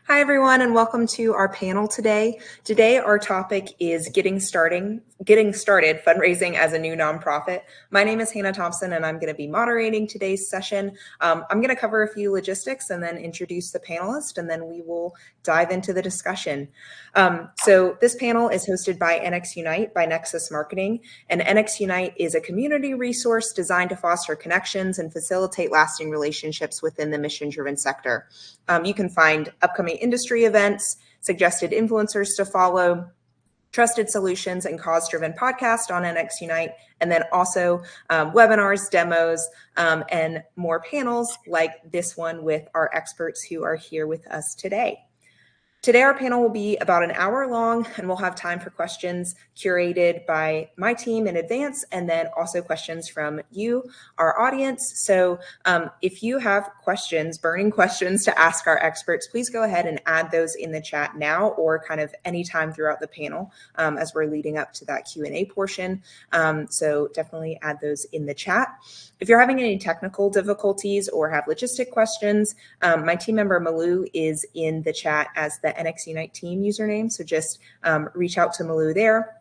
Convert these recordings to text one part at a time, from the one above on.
Hi, everyone, and welcome to our panel today. Today, our topic is getting started fundraising as a new nonprofit. My name is Hannah Thompson, and I'm going to be moderating today's session. I'm going to cover a few logistics and then introduce the panelists, and then we will dive into the discussion. So this panel is hosted by NX Unite by Nexus Marketing, and NX Unite is a community resource designed to foster connections and facilitate lasting relationships within the mission-driven sector. You can find upcoming industry events, suggested influencers to follow, trusted solutions, and cause-driven podcast on NX Unite, and then also webinars, demos, and more panels like this one with our experts who are here with us today. Today, our panel will be about an hour long, and we'll have time for questions curated by my team in advance, and then also questions from you, our audience. So if you have questions, burning questions to ask our experts, please go ahead and add those in the chat now or kind of anytime throughout the panel as we're leading up to that Q&A portion. So definitely add those in the chat. If you're having any technical difficulties or have logistic questions, my team member Malou is in the chat as the NX Unite team username. So just reach out to Malou there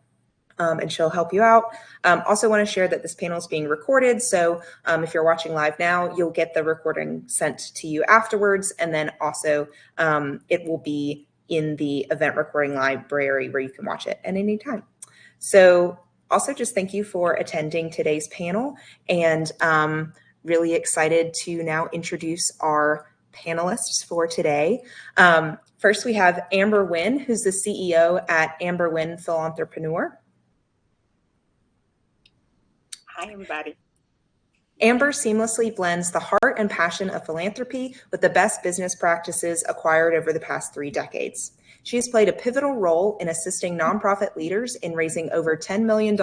and she'll help you out. Also want to share that this panel is being recorded. So if you're watching live now, you'll get the recording sent to you afterwards. And then also it will be in the event recording library where you can watch it at any time. So also just thank you for attending today's panel, and really excited to now introduce our panelists for today. First, we have Amber Wynn, who's the CEO at Amber Wynn Philanthropreneur. Hi, everybody. Amber seamlessly blends the heart and passion of philanthropy with the best business practices acquired over the past 3 decades. She has played a pivotal role in assisting nonprofit leaders in raising over $10 million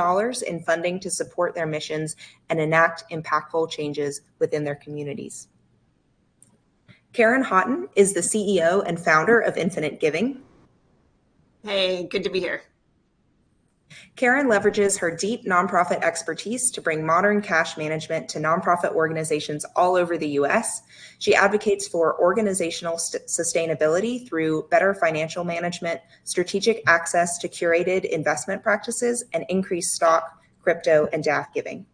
in funding to support their missions and enact impactful changes within their communities. Karen Houghton is the CEO and founder of Infinite Giving. Hey, good to be here. Karen leverages her deep nonprofit expertise to bring modern cash management to nonprofit organizations all over the U.S. She advocates for organizational sustainability through better financial management, strategic access to curated investment practices, and increased stock, crypto, and DAF giving.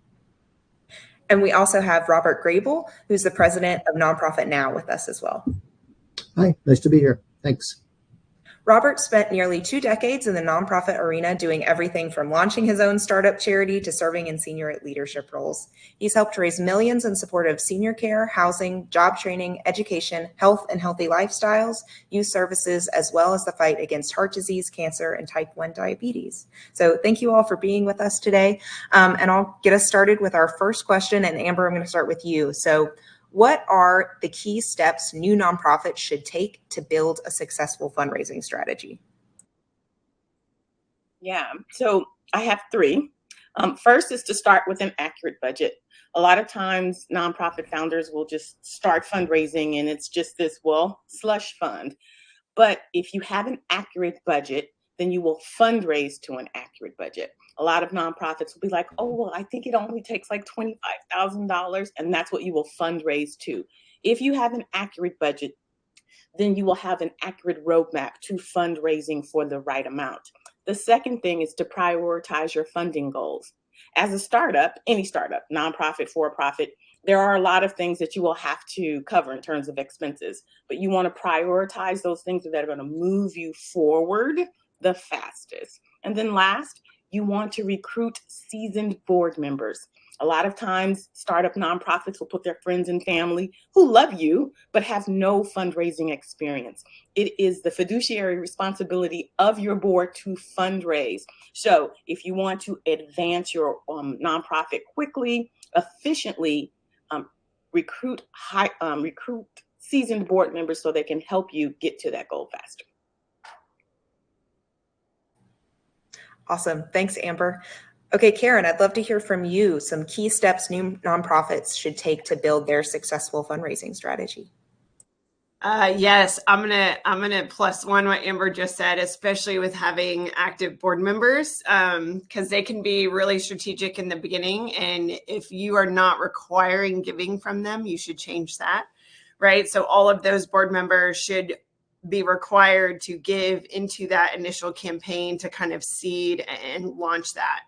And we also have Robert Grable, who's the president of Nonprofit Now, with us as well. Hi, nice to be here. Thanks. Robert spent nearly 2 decades in the nonprofit arena doing everything from launching his own startup charity to serving in senior leadership roles. He's helped raise millions in support of senior care, housing, job training, education, health and healthy lifestyles, youth services, as well as the fight against heart disease, cancer, and type 1 diabetes. So thank you all for being with us today. And I'll get us started with our first question. And Amber, I'm going to start with you. So what are the key steps new nonprofits should take to build a successful fundraising strategy? Yeah, so I have three. First is to start with an accurate budget. A lot of times, nonprofit founders will just start fundraising and it's just this, slush fund. But if you have an accurate budget, then you will fundraise to an accurate budget. A lot of nonprofits will be like, oh, well, I think it only takes like $25,000, and that's what you will fundraise to. If you have an accurate budget, then you will have an accurate roadmap to fundraising for the right amount. The second thing is to prioritize your funding goals. As a startup, any startup, nonprofit, for profit, there are a lot of things that you will have to cover in terms of expenses, but you want to prioritize those things that are going to move you forward the fastest. And then last, you want to recruit seasoned board members. A lot of times, startup nonprofits will put their friends and family who love you, but have no fundraising experience. It is the fiduciary responsibility of your board to fundraise. So if you want to advance your nonprofit quickly, efficiently, recruit seasoned board members so they can help you get to that goal faster. Awesome. Thanks, Amber. Okay, Karen, I'd love to hear from you some key steps new nonprofits should take to build their successful fundraising strategy. Yes, I'm gonna plus one what Amber just said, especially with having active board members, because they can be really strategic in the beginning. And if you are not requiring giving from them, you should change that, right? So all of those board members should be required to give into that initial campaign to kind of seed and launch that.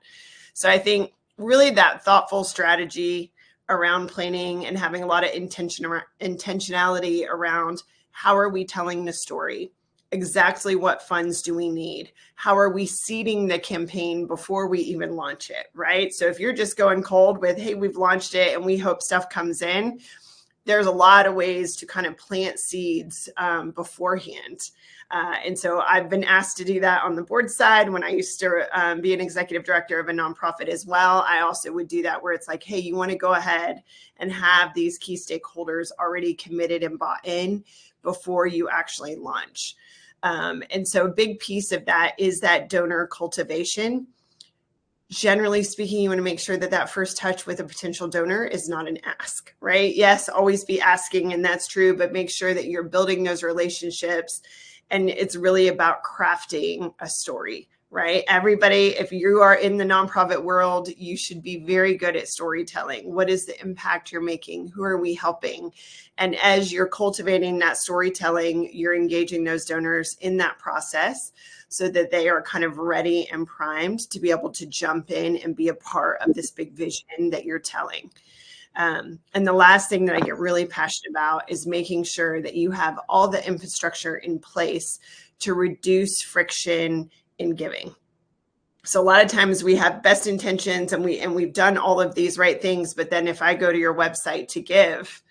So I think really that thoughtful strategy around planning and having a lot of intentionality around how are we telling the story? Exactly what funds do we need? How are we seeding the campaign before we even launch it, right? So if you're just going cold with, hey, we've launched it and we hope stuff comes in, there's a lot of ways to kind of plant seeds beforehand. And so I've been asked to do that on the board side when I used to be an executive director of a nonprofit as well. I also would do that where it's like, hey, you want to go ahead and have these key stakeholders already committed and bought in before you actually launch. And so a big piece of that is that donor cultivation. Generally speaking, you want to make sure that that first touch with a potential donor is not an ask, right? Yes, always be asking, and that's true, but make sure that you're building those relationships. And it's really about crafting a story, right? Everybody, if you are in the nonprofit world, you should be very good at storytelling. What is the impact you're making? Who are we helping? And as you're cultivating that storytelling, you're engaging those donors in that process so that they are kind of ready and primed to be able to jump in and be a part of this big vision that you're telling. And the last thing that I get really passionate about is making sure that you have all the infrastructure in place to reduce friction in giving. So a lot of times we have best intentions and we've done all of these right things, but then if I go to your website to give,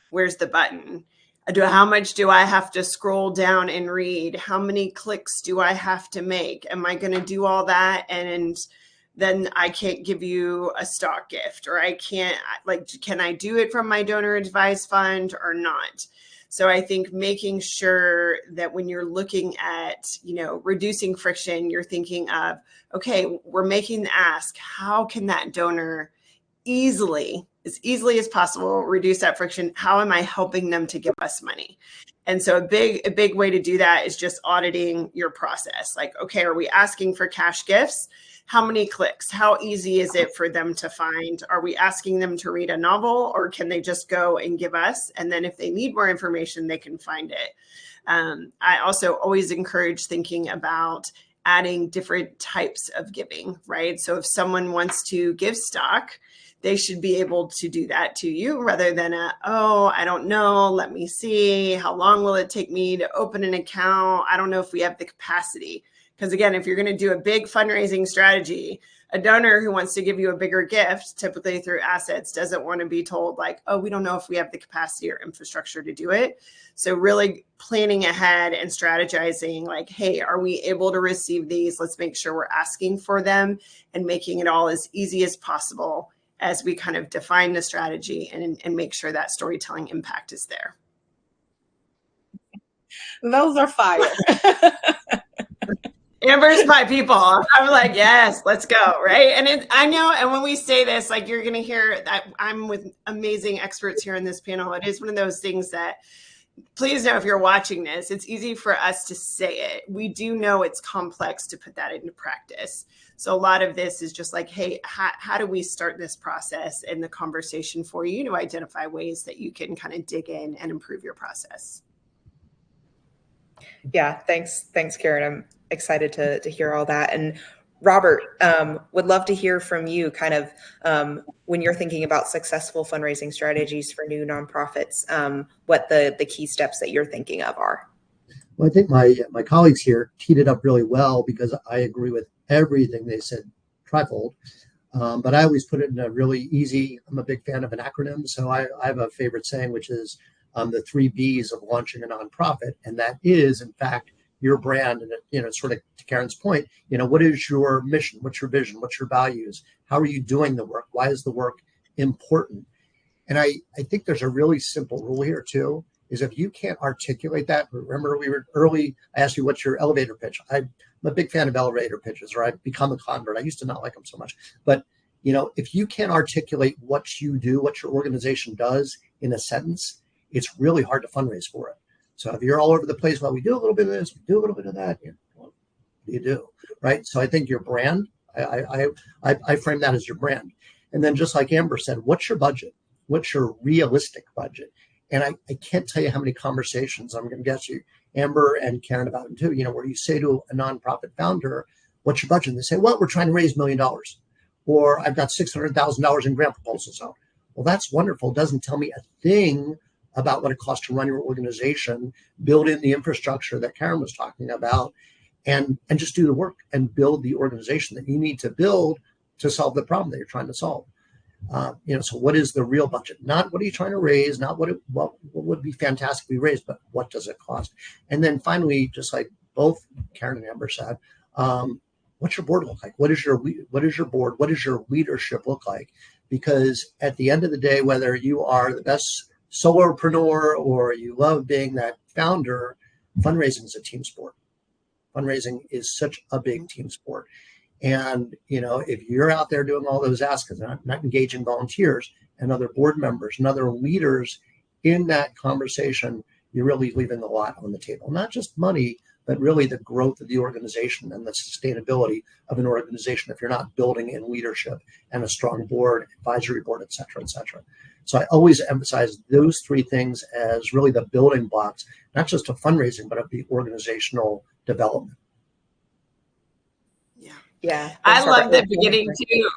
where's the button? How much do I have to scroll down and read? How many clicks do I have to make? Am I going to do all that? And then I can't give you a stock gift, or I can't, like, can I do it from my donor advised fund or not? So I think making sure that when you're looking at, reducing friction, you're thinking of, okay, we're making the ask. How can that donor as easily as possible reduce that friction? How am I helping them to give us money? And so a big way to do that is just auditing your process. Like, okay, are we asking for cash gifts? How many clicks? How easy is it for them to find? Are we asking them to read a novel, or can they just go and give us? And then if they need more information, they can find it. I also always encourage thinking about adding different types of giving, right? So if someone wants to give stock, they should be able to do that to you rather than oh, I don't know, let me see, how long will it take me to open an account? I don't know if we have the capacity. Because again, if you're going to do a big fundraising strategy, a donor who wants to give you a bigger gift, typically through assets, doesn't want to be told like, oh, we don't know if we have the capacity or infrastructure to do it. So really planning ahead and strategizing like, hey, are we able to receive these? Let's make sure we're asking for them and making it all as easy as possible as we kind of define the strategy and make sure that storytelling impact is there. Those are fire. Amber's my people. I'm like, yes, let's go. Right. And I know. And when we say this, like, you're going to hear that I'm with amazing experts here on this panel. It is one of those things that, please know if you're watching this, it's easy for us to say it. We do know it's complex to put that into practice. So a lot of this is just like, hey, how do we start this process and the conversation for you to identify ways that you can kind of dig in and improve your process? Yeah, thanks, Karen. I'm excited to hear all that. And Robert, would love to hear from you kind of when you're thinking about successful fundraising strategies for new nonprofits, what the key steps that you're thinking of are. Well, I think my colleagues here teed it up really well because I agree with everything they said trifold. But I always put it in a really easy, I'm a big fan of an acronym. So I have a favorite saying, which is the 3 B's of launching a nonprofit. And that is, in fact, your brand. And, sort of to Karen's point, what is your mission? What's your vision? What's your values? How are you doing the work? Why is the work important? And I think there's a really simple rule here, too, is if you can't articulate that, remember we were early, I asked you, what's your elevator pitch? I'm a big fan of elevator pitches, or I've become a convert. I used to not like them so much. But, if you can't articulate what you do, what your organization does in a sentence, it's really hard to fundraise for it. So if you're all over the place, well, we do a little bit of this, we do a little bit of that, what do you do, right? So I think your brand, I frame that as your brand. And then just like Amber said, what's your budget? What's your realistic budget? And I can't tell you how many conversations I'm going to get you, Amber and Karen, about it too, where you say to a nonprofit founder, what's your budget? And they say, well, we're trying to raise $1 million, or I've got $600,000 in grant proposals out. Well, that's wonderful. It doesn't tell me a thing about what it costs to run your organization, build in the infrastructure that Karen was talking about, and just do the work and build the organization that you need to build to solve the problem that you're trying to solve. So what is the real budget? Not what are you trying to raise, not what would be fantastic to be raised, but what does it cost? And then finally, just like both Karen and Amber said, what's your board look like? What is your board? What does your leadership look like? Because at the end of the day, whether you are the best solopreneur or you love being that founder, fundraising is a team sport. Fundraising is such a big team sport. And, if you're out there doing all those asks and not engaging volunteers and other board members and other leaders in that conversation, you're really leaving a lot on the table. Not just money, but really the growth of the organization and the sustainability of an organization if you're not building in leadership and a strong board, advisory board, et cetera, et cetera. So I always emphasize those 3 things as really the building blocks, not just of fundraising, but of the organizational development. Yeah. I love the beginning too.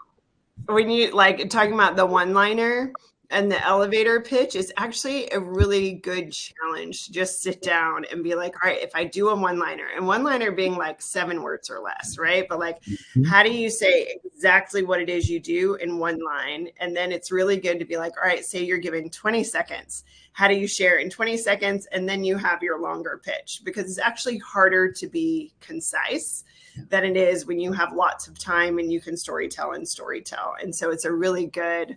When you talking about the one-liner and the elevator pitch is actually a really good challenge. Just sit down and be like, all right, if I do a one-liner, and one-liner being like 7 words or less, right? But how do you say exactly what it is you do in one line? And then it's really good to be like, all right, say you're given 20 seconds. How do you share in 20 seconds? And then you have your longer pitch, because it's actually harder to be concise than it is when you have lots of time and you can storytell. And so it's a really good,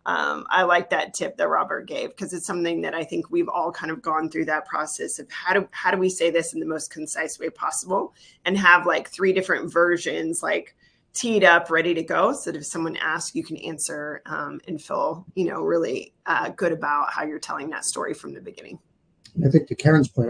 I like that tip that Robert gave, because it's something that I think we've all kind of gone through that process of how do we say this in the most concise way possible and have 3 different versions teed up, ready to go, so that if someone asks, you can answer and feel, really good about how you're telling that story from the beginning. I think to Karen's point,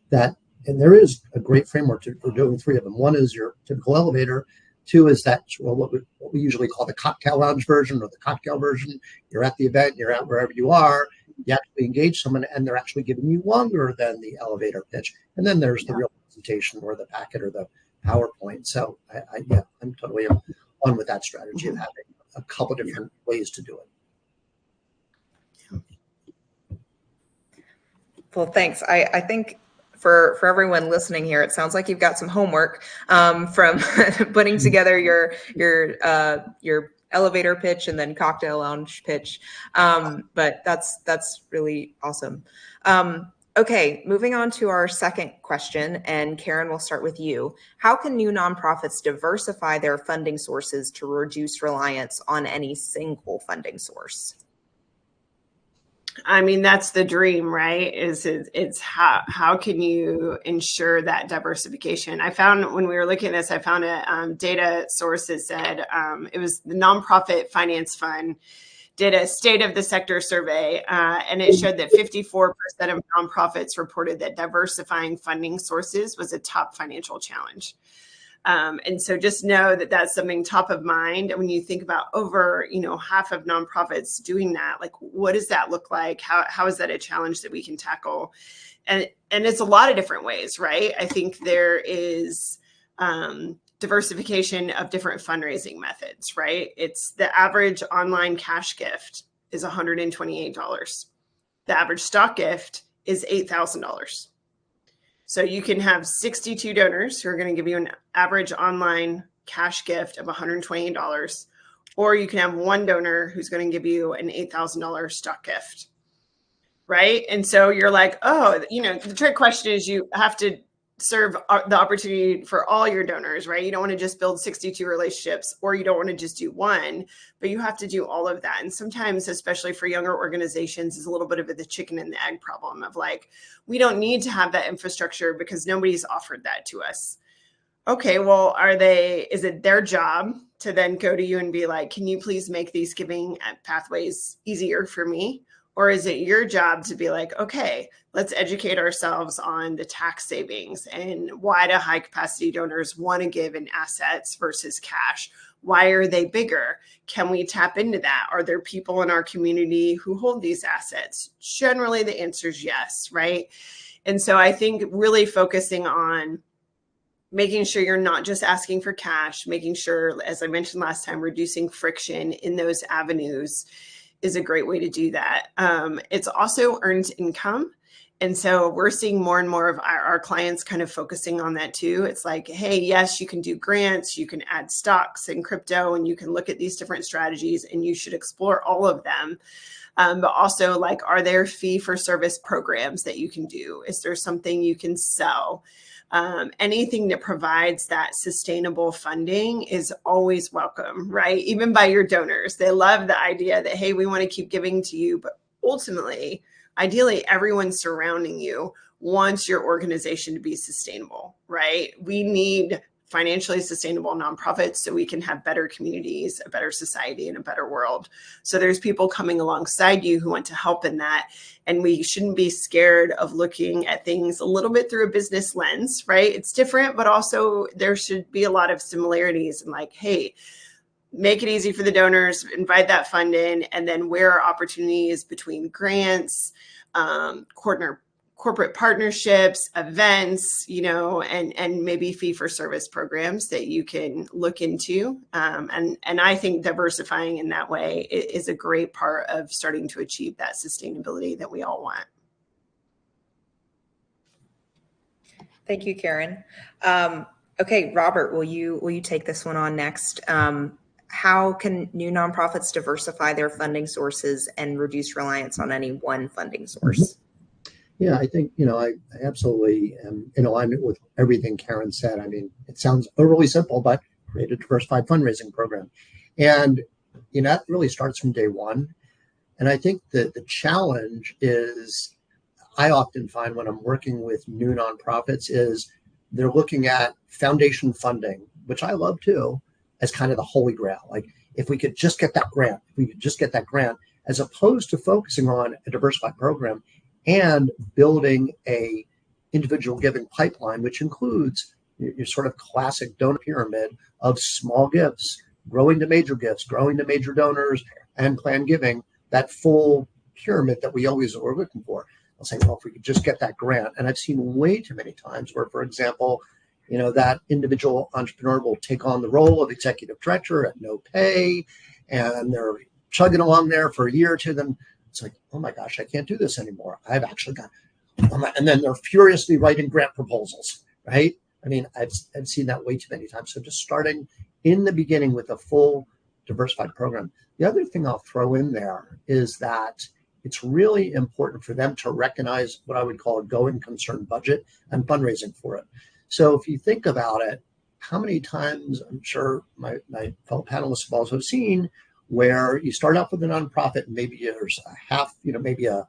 that, and there is a great framework for doing 3 of them. 1 is your typical elevator. 2 is that, what we usually call the cocktail lounge version or the cocktail version. You're at the event, you're at wherever you are, you actually engage someone and they're actually giving you longer than the elevator pitch. And then there's the real presentation or the packet or the PowerPoint. So I'm totally on with that strategy of having a couple different ways to do it. Well, thanks. I think for everyone listening here, it sounds like you've got some homework from putting together your elevator pitch and then cocktail lounge pitch. But that's really awesome. Okay, moving on to our second question, and Karen, we'll start with you. How can new nonprofits diversify their funding sources to reduce reliance on any single funding source? I mean, that's the dream, right? It's how can you ensure that diversification? I found when we were looking at this, I found a data source that said it was the Nonprofit Finance Fund did a state of the sector survey, and it showed that 54% of nonprofits reported that diversifying funding sources was a top financial challenge. And so just know that that's something top of mind. And when you think about over, half of nonprofits doing that, like, what does that look like? How is that a challenge that we can tackle? And it's a lot of different ways, right? I think there is diversification of different fundraising methods, right? It's the average online cash gift is $128. The average stock gift is $8,000. So you can have 62 donors who are going to give you an average online cash gift of $128, or you can have one donor who's going to give you an $8,000 stock gift, right? And so you're like, oh, the trick question is you have to serve the opportunity for all your donors, right? You don't want to just build 62 relationships, or you don't want to just do one, but you have to do all of that. And sometimes, especially for younger organizations, is a little bit of the chicken and the egg problem of like, we don't need to have that infrastructure because nobody's offered that to us. Okay, well, is it their job to then go to you and be like, can you please make these giving pathways easier for me? Or is it your job to be like, okay, let's educate ourselves on the tax savings and why do high capacity donors want to give in assets versus cash? Why are they bigger? Can we tap into that? Are there people in our community who hold these assets? Generally, the answer is yes, right? And so I think really focusing on making sure you're not just asking for cash, making sure, as I mentioned last time, reducing friction in those avenues is a great way to do that. It's also earned income. And so we're seeing more and more of our clients kind of focusing on that too. It's like, hey, yes, you can do grants, you can add stocks and crypto, and you can look at these different strategies, and you should explore all of them. But also, like, are there fee for service programs that you can do? Is there something you can sell? Anything that provides that sustainable funding is always welcome, right? Even by your donors. They love the idea that, hey, we want to keep giving to you, but ultimately, ideally, everyone surrounding you wants your organization to be sustainable, right? We need financially sustainable nonprofits so we can have better communities, a better society, and a better world. So there's people coming alongside you who want to help in that. And we shouldn't be scared of looking at things a little bit through a business lens, right? It's different, but also there should be a lot of similarities and like, hey, make it easy for the donors, invite that fund in, and then where are opportunities between grants, corporate partnerships, events, and maybe fee for service programs that you can look into. And I think diversifying in that way is a great part of starting to achieve that sustainability that we all want. Thank you, Karen. Okay, Robert, will you take this one on next? How can new nonprofits diversify their funding sources and reduce reliance on any one funding source? Yeah, I think, I absolutely am in alignment with everything Karen said. I mean, it sounds overly simple, but create a diversified fundraising program. And, that really starts from day one. And I think that the challenge is, I often find when I'm working with new nonprofits is they're looking at foundation funding, which I love too, as kind of the holy grail. Like, if we could just get that grant, as opposed to focusing on a diversified program and building a individual giving pipeline, which includes your sort of classic donor pyramid of small gifts, growing to major gifts, growing to major donors, and planned giving, that full pyramid that we always are looking for. I'll say, well, if we could just get that grant. And I've seen way too many times where, for example, that individual entrepreneur will take on the role of executive director at no pay, and they're chugging along there for a year or two. Then it's like, oh my gosh, I can't do this anymore. I've actually got, and then they're furiously writing grant proposals, right? I mean, I've seen that way too many times. So just starting in the beginning with a full diversified program. The other thing I'll throw in there is that it's really important for them to recognize what I would call a going concern budget and fundraising for it. So if you think about it, how many times, I'm sure my fellow panelists have also seen, where you start off with a nonprofit and maybe there's a half, maybe a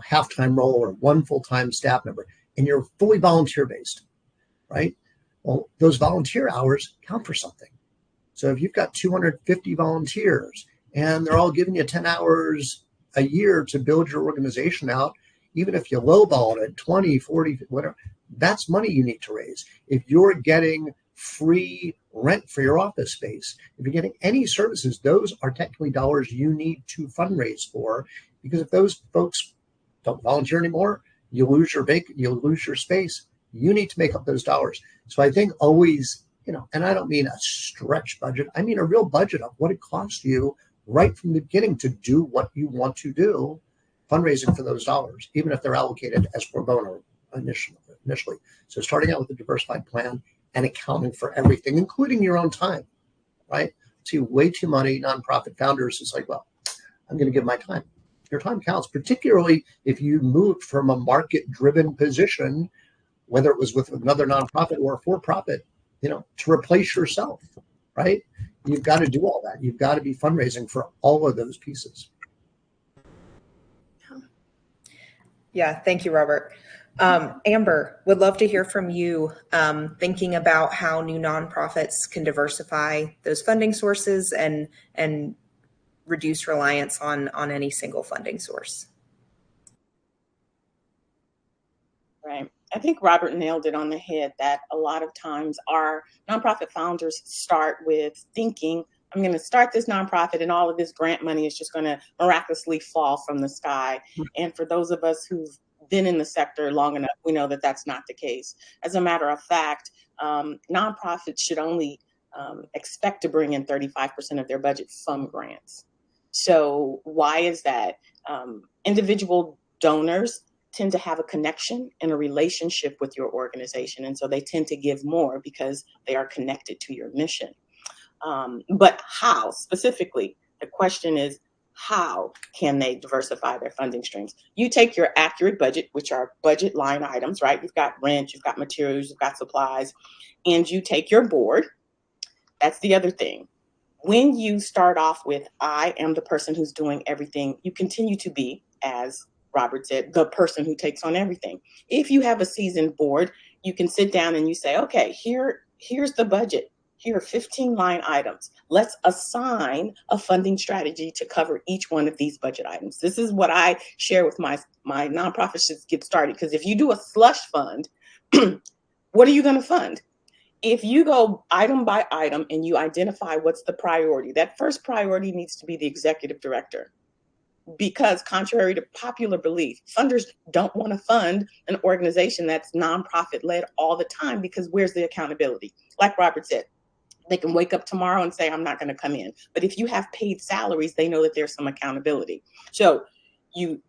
half-time role or one full-time staff member, and you're fully volunteer based, right? Well, those volunteer hours count for something. So if you've got 250 volunteers and they're all giving you 10 hours a year to build your organization out, even if you lowball it at 20, 40, whatever, that's money you need to raise. If you're getting free rent for your office space, if you're getting any services, those are technically dollars you need to fundraise for, because if those folks don't volunteer anymore, you lose your space. You need to make up those dollars. So I think always, and I don't mean a stretch budget, I mean a real budget of what it costs you right from the beginning to do what you want to do, fundraising for those dollars, even if they're allocated as pro bono initially. So starting out with a diversified plan and accounting for everything, including your own time, right? See, way too many nonprofit founders is like, well, I'm going to give my time. Your time counts, particularly if you moved from a market-driven position, whether it was with another nonprofit or a for-profit, to replace yourself, right? You've got to do all that. You've got to be fundraising for all of those pieces. Yeah, thank you, Robert. Amber, would love to hear from you, thinking about how new nonprofits can diversify those funding sources and reduce reliance on any single funding source. Right. I think Robert nailed it on the head that a lot of times our nonprofit founders start with thinking, I'm going to start this nonprofit and all of this grant money is just going to miraculously fall from the sky. And for those of us who've been in the sector long enough, we know that that's not the case. As a matter of fact, nonprofits should only expect to bring in 35% of their budget from grants. So why is that? Individual donors tend to have a connection and a relationship with your organization. And so they tend to give more because they are connected to your mission. But how specifically? The question is, how can they diversify their funding streams? You take your accurate budget, which are budget line items, right? You've got rent, you've got materials, you've got supplies, and you take your board. That's the other thing. When you start off with, I am the person who's doing everything, you continue to be, as Robert said, the person who takes on everything. If you have a seasoned board, you can sit down and you say, okay, here's the budget. Here are 15 line items. Let's assign a funding strategy to cover each one of these budget items. This is what I share with my nonprofits to get started. Because if you do a slush fund, what are you going to fund? If you go item by item and you identify what's the priority, that first priority needs to be the executive director. Because contrary to popular belief, funders don't want to fund an organization that's nonprofit led all the time, because where's the accountability? Like Robert said, they can wake up tomorrow and say, I'm not going to come in. But if you have paid salaries, they know that there's some accountability. So you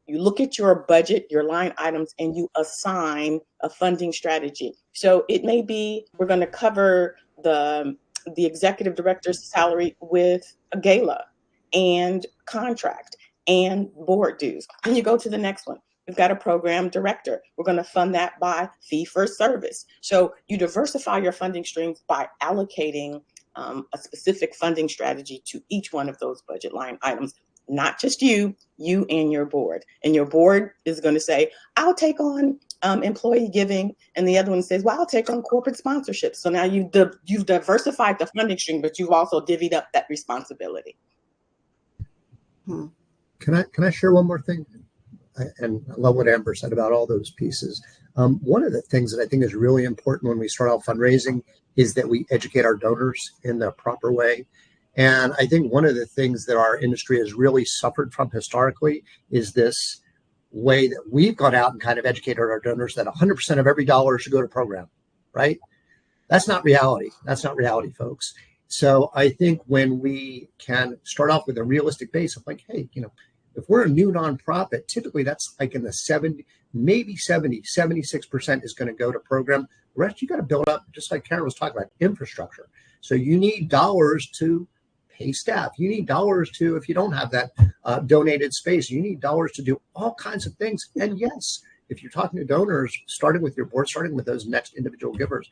look at your budget, your line items, and you assign a funding strategy. So it may be, we're going to cover the executive director's salary with a gala and contract and board dues. Then you go to the next one. We've got a program director. We're going to fund that by fee for service. So you diversify your funding streams by allocating a specific funding strategy to each one of those budget line items. Not just you and your board. And your board is going to say, I'll take on employee giving. And the other one says, well, I'll take on corporate sponsorship. So now you've diversified the funding stream, but you've also divvied up that responsibility. Can I share one more thing? And I love what Amber said about all those pieces. One of the things that I think is really important when we start out fundraising is that we educate our donors in the proper way. And I think one of the things that our industry has really suffered from historically is this way that we've gone out and kind of educated our donors that 100% of every dollar should go to program, right? That's not reality. That's not reality, folks. So I think when we can start off with a realistic base of like, hey, if we're a new nonprofit, typically that's like in the 70, maybe 76% is going to go to program. The rest you got to build up, just like Karen was talking about, infrastructure. So you need dollars to pay staff. You need dollars to, if you don't have that donated space, you need dollars to do all kinds of things. And yes, if you're talking to donors, starting with your board, starting with those next individual givers,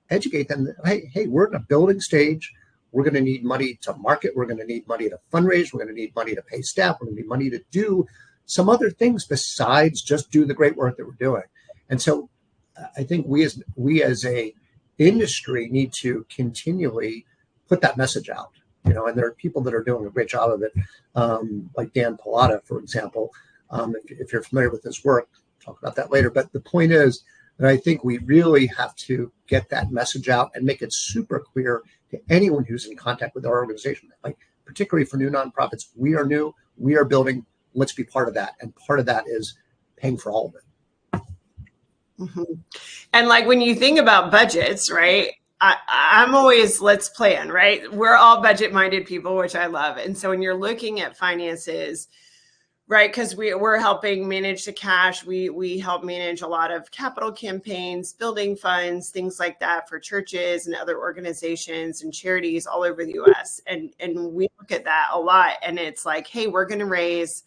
educate them that, hey, we're in a building stage. We're going to need money to market. We're going to need money to fundraise. We're going to need money to pay staff. We're going to need money to do some other things besides just do the great work that we're doing. And so I think we as a industry need to continually put that message out, and there are people that are doing a great job of it, like Dan Pallotta, for example. If you're familiar with his work, talk about that later. But the point is that I think we really have to get that message out and make it super clear to anyone who's in contact with our organization. Like, particularly for new nonprofits, we are new, we are building, let's be part of that. And part of that is paying for all of it. Mm-hmm. And like when you think about budgets, right? I'm always, let's plan, right? We're all budget-minded people, which I love. And so when you're looking at finances, right, because we're helping manage the cash, we help manage a lot of capital campaigns, building funds, things like that for churches and other organizations and charities all over the US. And we look at that a lot. And it's like, hey, we're going to raise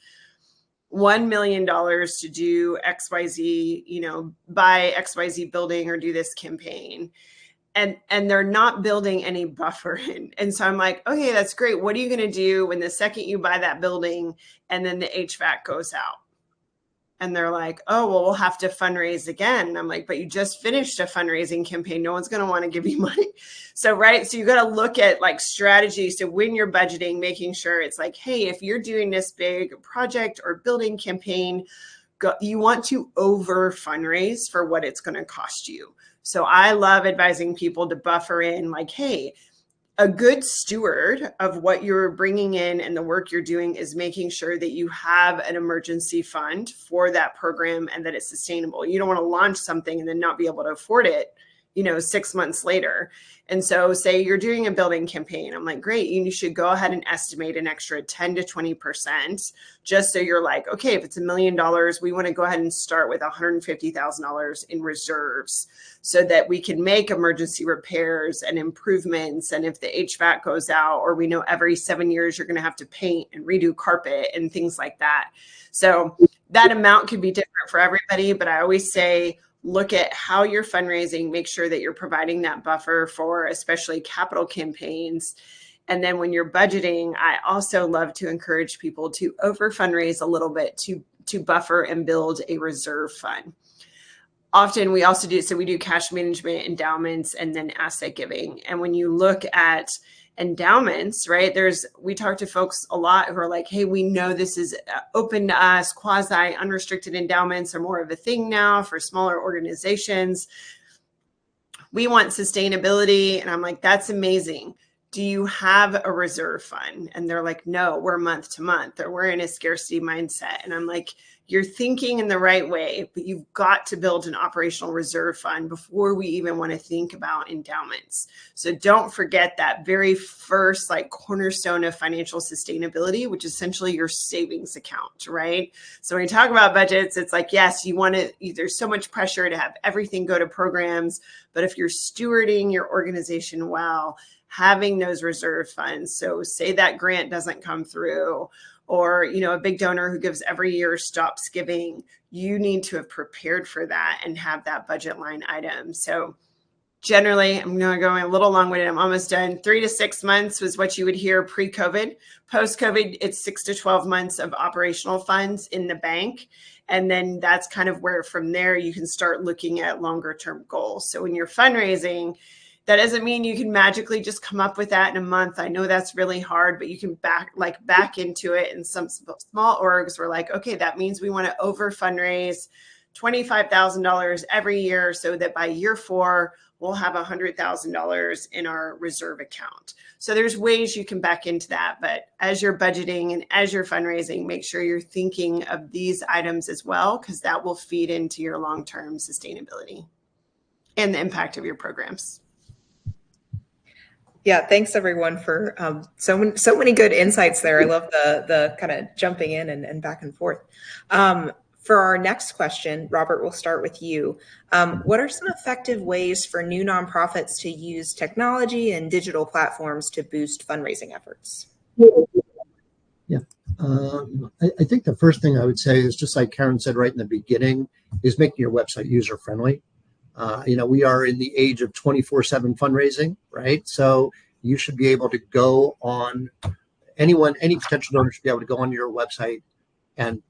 $1 million to do XYZ, buy XYZ building or do this campaign. And they're not building any buffer in. And so I'm like, okay, that's great. What are you going to do when the second you buy that building and then the HVAC goes out? And they're like, oh, well, we'll have to fundraise again. And I'm like, but you just finished a fundraising campaign. No one's going to want to give you money. So, right. So you got to look at like strategies to when you're budgeting, making sure it's like, hey, if you're doing this big project or building campaign, you want to over fundraise for what it's going to cost you. So I love advising people to buffer in like, hey, a good steward of what you're bringing in and the work you're doing is making sure that you have an emergency fund for that program and that it's sustainable. You don't want to launch something and then not be able to afford it, 6 months later. And so say you're doing a building campaign. I'm like, great, you should go ahead and estimate an extra 10 to 20%, just so you're like, okay, if it's $1 million, we want to go ahead and start with $150,000 in reserves so that we can make emergency repairs and improvements. And if the HVAC goes out, or we know every 7 years you're going to have to paint and redo carpet and things like that. So that amount could be different for everybody, but I always say, look at how you're fundraising, make sure that you're providing that buffer for especially capital campaigns. And then when you're budgeting, I also love to encourage people to over fundraise a little bit to buffer and build a reserve fund. Often we also do, so we do cash management, endowments, and then asset giving. And when you look at endowments, right, we talk to folks a lot who are like, hey, we know this is open to us. Quasi unrestricted endowments are more of a thing now for smaller organizations. We want sustainability. And I'm like, that's amazing. Do you have a reserve fund? And they're like, no, we're month to month, or we're in a scarcity mindset. And I'm like, you're thinking in the right way, but you've got to build an operational reserve fund before we even want to think about endowments. So don't forget that very first cornerstone of financial sustainability, which is essentially your savings account, right? So when you talk about budgets, it's like, yes, you want to, there's so much pressure to have everything go to programs, but if you're stewarding your organization well, having those reserve funds. So say that grant doesn't come through, or, a big donor who gives every year stops giving, you need to have prepared for that and have that budget line item. So generally, I'm going to go a little long-winded. I'm almost done. 3 to 6 months was what you would hear pre-COVID. Post-COVID, it's 6 to 12 months of operational funds in the bank. And then that's kind of where from there you can start looking at longer-term goals. So when you're fundraising, that doesn't mean you can magically just come up with that in a month. I know that's really hard, but you can back into it. And some small orgs were like, okay, that means we want to over fundraise $25,000 every year so that by year 4, we'll have $100,000 in our reserve account. So there's ways you can back into that. But as you're budgeting and as you're fundraising, make sure you're thinking of these items as well, because that will feed into your long-term sustainability and the impact of your programs. Yeah, thanks everyone for so many good insights there. I love the kind of jumping in and back and forth. For our next question, Robert, we'll start with you. What are some effective ways for new nonprofits to use technology and digital platforms to boost fundraising efforts? Yeah. I think the first thing I would say is, just like Karen said right in the beginning, is making your website user friendly. We are in the age of 24/7 fundraising, right? So you should be able to go on, any potential donor should be able to go onto your website and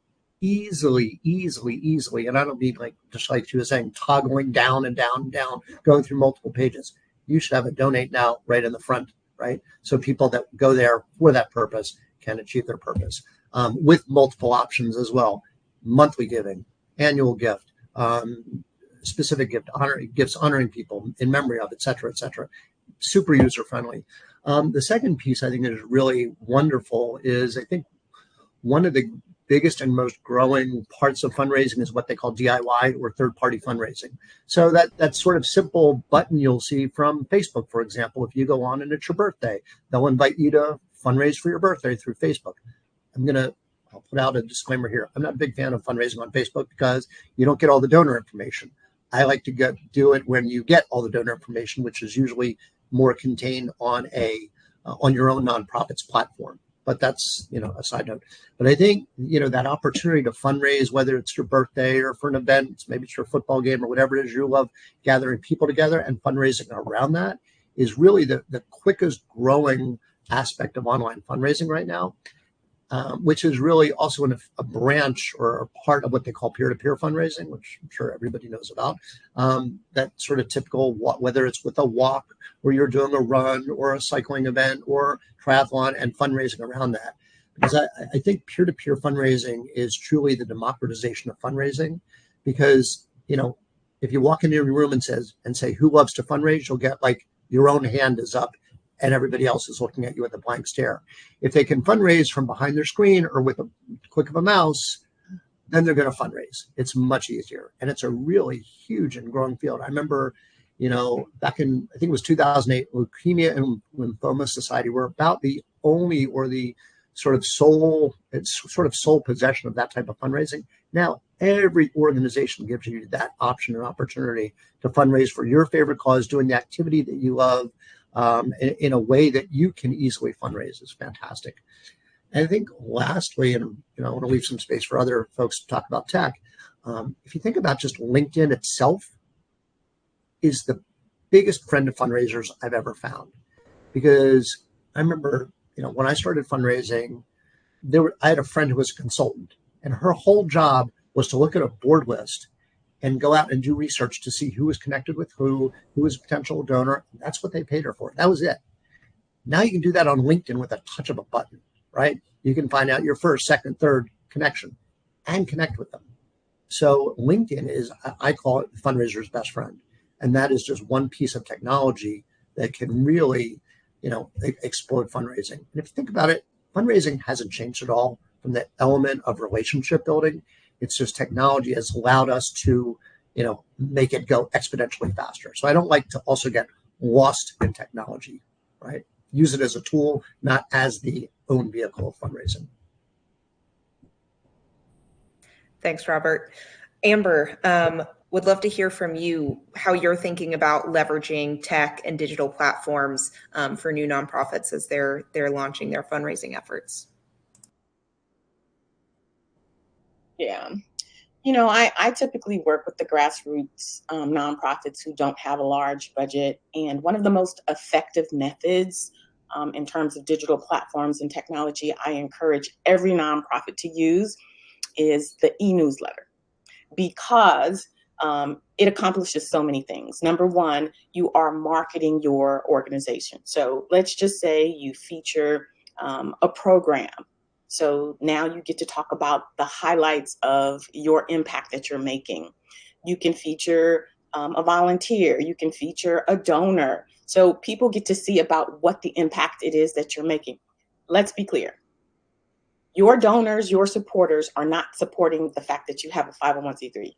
easily, and I don't mean like, just like she was saying, toggling down and down and down, going through multiple pages. You should have a donate now right in the front, right? So people that go there for that purpose can achieve their purpose, with multiple options as well: monthly giving, annual gift, specific gifts honoring people in memory of, et cetera, et cetera. Super user friendly. The second piece I think is really wonderful is, I think one of the biggest and most growing parts of fundraising is what they call DIY, or third-party fundraising. So that sort of simple button you'll see from Facebook, for example. If you go on and it's your birthday, they'll invite you to fundraise for your birthday through Facebook. I'll put out a disclaimer here. I'm not a big fan of fundraising on Facebook because you don't get all the donor information. I like to do it when you get all the donor information, which is usually more contained on on your own nonprofit's platform. But that's, a side note. But I think, that opportunity to fundraise, whether it's your birthday or for an event, maybe it's your football game or whatever it is you love, gathering people together and fundraising around that, is really the quickest growing aspect of online fundraising right now, which is really also a branch or a part of what they call peer-to-peer fundraising, which I'm sure everybody knows about. That sort of typical, whether it's with a walk or you're doing a run or a cycling event or triathlon, and fundraising around that. Because I think peer-to-peer fundraising is truly the democratization of fundraising. Because, if you walk into your room and say, who loves to fundraise, you'll get like your own hand is up and everybody else is looking at you with a blank stare. If they can fundraise from behind their screen or with a click of a mouse, then they're going to fundraise. It's much easier. And it's a really huge and growing field. I remember, back in, I think it was 2008, Leukemia and Lymphoma Society were about the only, or the sort of sole possession of that type of fundraising. Now, every organization gives you that option and opportunity to fundraise for your favorite cause, doing the activity that you love, in a way that you can easily fundraise. Is fantastic. And I think lastly, and I want to leave some space for other folks to talk about tech. If you think about just LinkedIn itself, is the biggest friend of fundraisers I've ever found. Because I remember, when I started fundraising, I had a friend who was a consultant, and her whole job was to look at a board list and go out and do research to see who was connected with who was a potential donor. That's what they paid her for. That was it. Now you can do that on LinkedIn with a touch of a button, right? You can find out your first, second, third connection and connect with them. So LinkedIn is, I call it, the fundraiser's best friend. And that is just one piece of technology that can really, explode fundraising. And if you think about it, fundraising hasn't changed at all from the element of relationship building. It's just technology has allowed us to, make it go exponentially faster. So I don't like to also get lost in technology, right? Use it as a tool, not as the own vehicle of fundraising. Thanks, Robert. Amber, would love to hear from you how you're thinking about leveraging tech and digital platforms for new nonprofits as they're launching their fundraising efforts. Yeah. I typically work with the grassroots nonprofits who don't have a large budget. And one of the most effective methods in terms of digital platforms and technology I encourage every nonprofit to use is the e-newsletter, because it accomplishes so many things. Number one, you are marketing your organization. So let's just say you feature a program. So now you get to talk about the highlights of your impact that you're making. You can feature a volunteer. You can feature a donor. So people get to see about what the impact it is that you're making. Let's be clear. Your donors, your supporters are not supporting the fact that you have a 501c3.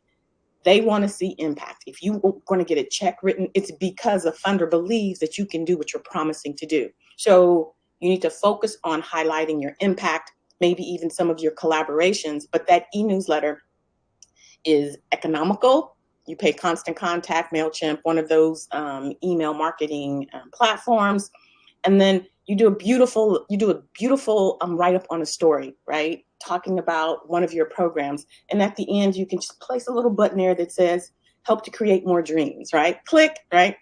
They want to see impact. If you are going to get a check written, it's because a funder believes that you can do what you're promising to do. So you need to focus on highlighting your impact, maybe even some of your collaborations, but that e-newsletter is economical. You pay Constant Contact, MailChimp, one of those email marketing platforms. And then you do a beautiful write-up on a story, right? Talking about one of your programs. And at the end, you can just place a little button there that says, help to create more dreams, right? Click, right?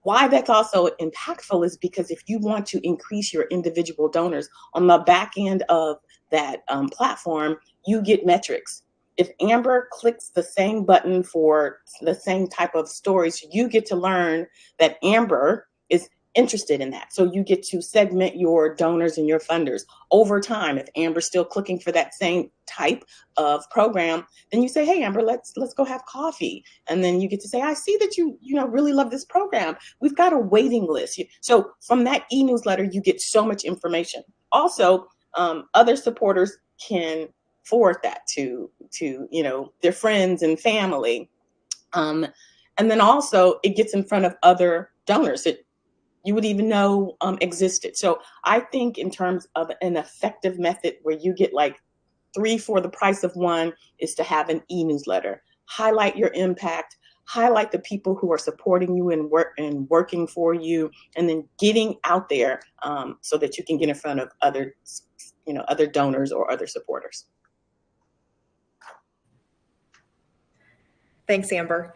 Why that's also impactful is because if you want to increase your individual donors on the back end of that platform, you get metrics. If Amber clicks the same button for the same type of stories, you get to learn that Amber is interested in that. So you get to segment your donors and your funders over time. If Amber's still clicking for that same type of program, then you say, hey, Amber, let's go have coffee. And then you get to say, I see that you really love this program. We've got a waiting list. So from that e-newsletter, you get so much information. Also, other supporters can forward that to their friends and family. And then also it gets in front of other donors that you would even know existed. So I think in terms of an effective method where you get like 3 for the price of 1 is to have an e-newsletter. Highlight your impact, highlight the people who are supporting you and working for you, and then getting out there so that you can get in front of other donors or other supporters. Thanks, Amber.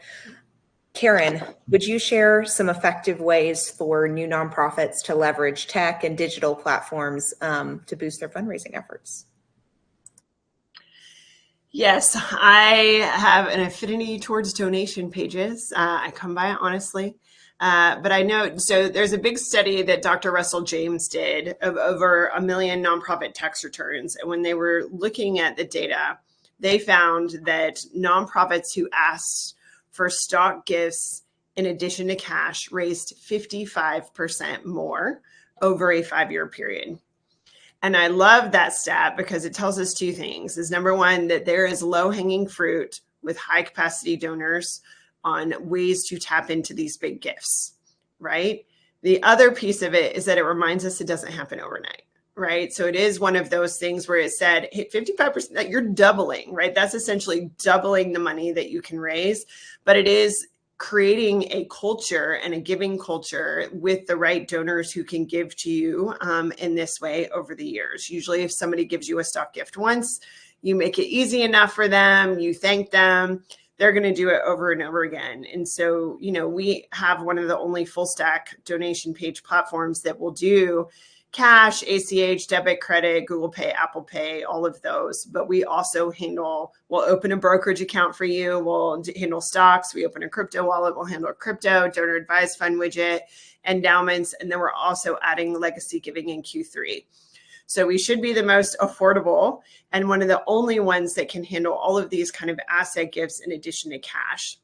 Karen, would you share some effective ways for new nonprofits to leverage tech and digital platforms to boost their fundraising efforts? Yes, I have an affinity towards donation pages. I come by it honestly. But I know, so there's a big study that Dr. Russell James did of over 1 million nonprofit tax returns. And when they were looking at the data, they found that nonprofits who asked for stock gifts in addition to cash raised 55% more over a 5-year period. And I love that stat because it tells us 2 things. Is number one, that there is low-hanging fruit with high-capacity donors on ways to tap into these big gifts, right? The other piece of it is that it reminds us it doesn't happen overnight, right? So it is one of those things where it said, hey, 55%, that you're doubling, right? That's essentially doubling the money that you can raise, but it is creating a culture and a giving culture with the right donors who can give to you in this way over the years. Usually if somebody gives you a stock gift once, you make it easy enough for them, you thank them, they're going to do it over and over again. And so, we have one of the only full stack donation page platforms that will do cash, ACH, debit, credit, Google Pay, Apple Pay, all of those. But we also we'll open a brokerage account for you. We'll handle stocks. We open a crypto wallet. We'll handle crypto, donor advised fund widget, endowments. And then we're also adding legacy giving in Q3. So we should be the most affordable and one of the only ones that can handle all of these kind of asset gifts in addition to cash.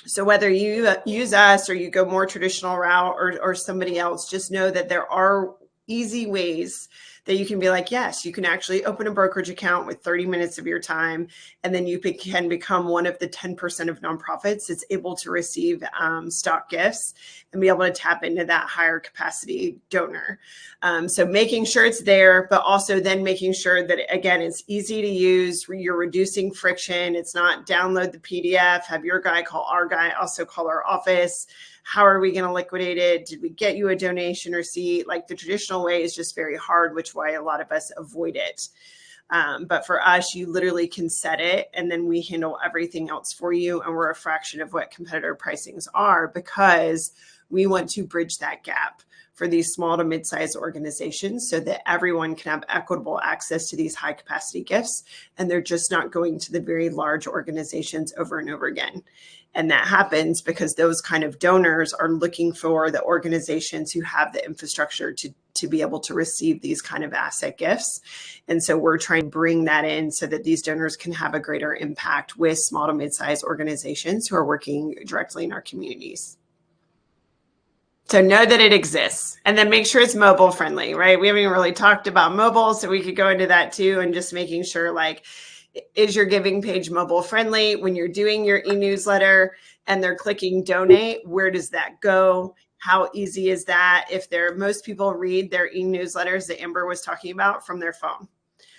So whether you use us or you go more traditional route or somebody else, just know that there are easy ways that you can be like, yes, you can actually open a brokerage account with 30 minutes of your time. And then you can become one of the 10% of nonprofits that's able to receive stock gifts and be able to tap into that higher capacity donor. So making sure it's there, but also then making sure that, again, it's easy to use. You're reducing friction. It's not download the PDF, have your guy call our guy, also call our office. How are we going to liquidate it? Did we get you a donation receipt? Like the traditional way is just very hard, which is why a lot of us avoid it. But for us, you literally can set it and then we handle everything else for you. And we're a fraction of what competitor pricings are because we want to bridge that gap for these small to mid-sized organizations so that everyone can have equitable access to these high capacity gifts. And they're just not going to the very large organizations over and over again. And that happens because those kind of donors are looking for the organizations who have the infrastructure to be able to receive these kind of asset gifts. And so we're trying to bring that in so that these donors can have a greater impact with small to mid-sized organizations who are working directly in our communities. So know that it exists and then make sure it's mobile friendly, right? We haven't even really talked about mobile, so we could go into that too and just making sure like, Is your giving page mobile friendly? When you're doing your e-newsletter and they're clicking donate, where does that go? How easy is that? If most people read their e-newsletters that Amber was talking about from their phone.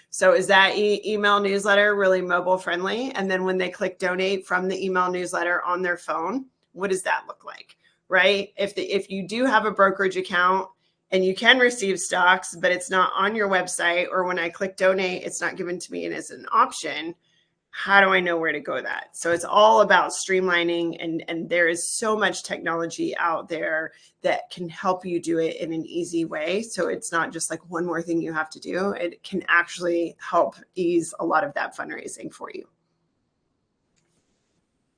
So is that email newsletter really mobile friendly? And then when they click donate from the email newsletter on their phone, what does that look like, right? If you do have a brokerage account and you can receive stocks, but it's not on your website, or when I click donate, it's not given to me and as an option, how do I know where to go that? So it's all about streamlining, and there is so much technology out there that can help you do it in an easy way. So it's not just like one more thing you have to do. It can actually help ease a lot of that fundraising for you.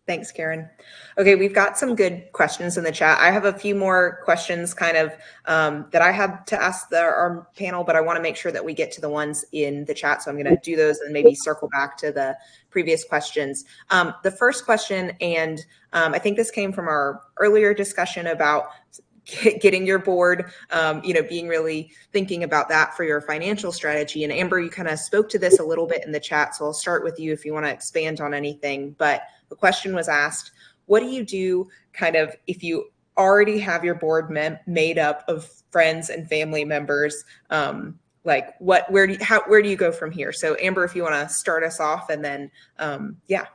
Thanks, Karen. Okay, we've got some good questions in the chat. I have a few more questions kind of that I had to ask our panel, but I want to make sure that we get to the ones in the chat. So I'm going to do those and maybe circle back to the previous questions. The first question, and I think this came from our earlier discussion about getting your board, being really thinking about that for your financial strategy. And Amber, you kind of spoke to this a little bit in the chat, so I'll start with you if you want to expand on anything. But the question was asked, what do you do kind of if you already have your board made up of friends and family members? Where do you go from here? So Amber, if you want to start us off, and then yeah.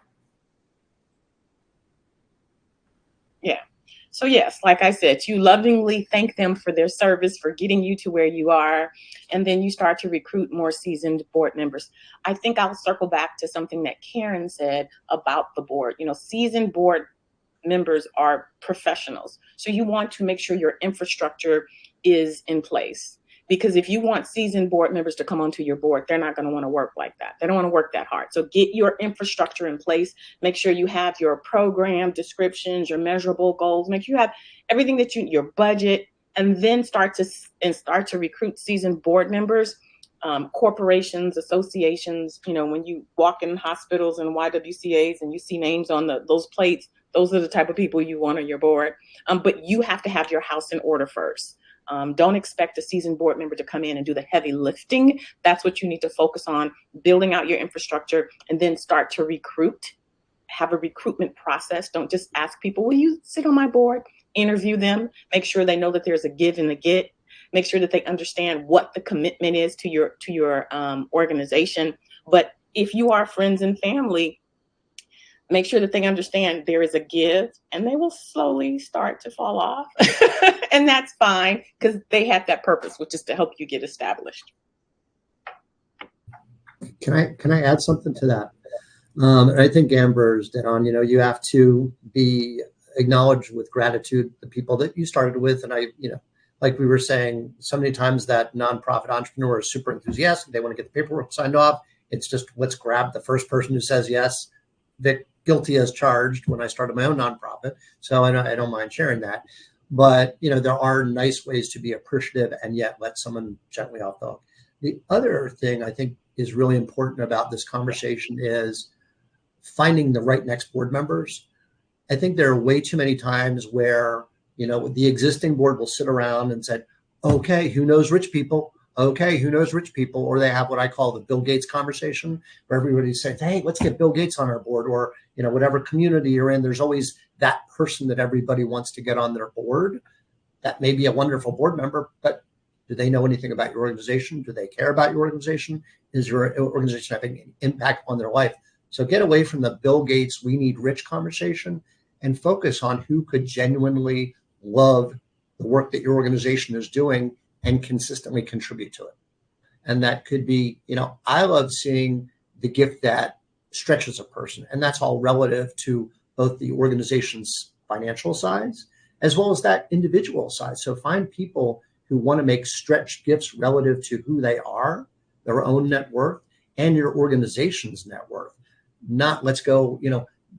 So yes, like I said, you lovingly thank them for their service, for getting you to where you are, and then you start to recruit more seasoned board members. I think I'll circle back to something that Karen said about the board. Seasoned board members are professionals. So you want to make sure your infrastructure is in place. Because if you want seasoned board members to come onto your board, they're not going to want to work like that. They don't want to work that hard. So get your infrastructure in place. Make sure you have your program descriptions, your measurable goals. Make sure you have everything that your budget, and then start to recruit seasoned board members. Corporations, associations, when you walk in hospitals and YWCAs and you see names on those plates, those are the type of people you want on your board. But you have to have your house in order first. Don't expect a seasoned board member to come in and do the heavy lifting. That's what you need to focus on, building out your infrastructure, and then start to recruit. Have a recruitment process. Don't just ask people, will you sit on my board? Interview them. Make sure they know that there's a give and a get. Make sure that they understand what the commitment is to your organization. But if you are friends and family, make sure that they understand there is a give, and they will slowly start to fall off. And that's fine, because they have that purpose, which is to help you get established. Can I add something to that? I think Amber's dead on. You have to be acknowledged with gratitude the people that you started with. And like we were saying, so many times that nonprofit entrepreneur is super enthusiastic. They want to get the paperwork signed off. It's just, let's grab the first person who says yes. That guilty as charged when I started my own nonprofit. So I don't mind sharing that. But, there are nice ways to be appreciative and yet let someone gently off the hook. The other thing I think is really important about this conversation is finding the right next board members. I think there are way too many times where, the existing board will sit around and say, okay, who knows rich people? Okay, who knows rich people? Or they have what I call the Bill Gates conversation, where everybody says, hey, let's get Bill Gates on our board. Or, whatever community you're in, there's always that person that everybody wants to get on their board. That may be a wonderful board member, but do they know anything about your organization? Do they care about your organization? Is your organization having an impact on their life? So get away from the Bill Gates, we need rich conversation, and focus on who could genuinely love the work that your organization is doing and consistently contribute to it. And that could be, I love seeing the gift that stretches a person. And that's all relative to both the organization's financial size as well as that individual side. So find people who want to make stretch gifts relative to who they are, their own net worth, and your organization's net worth. Not let's go,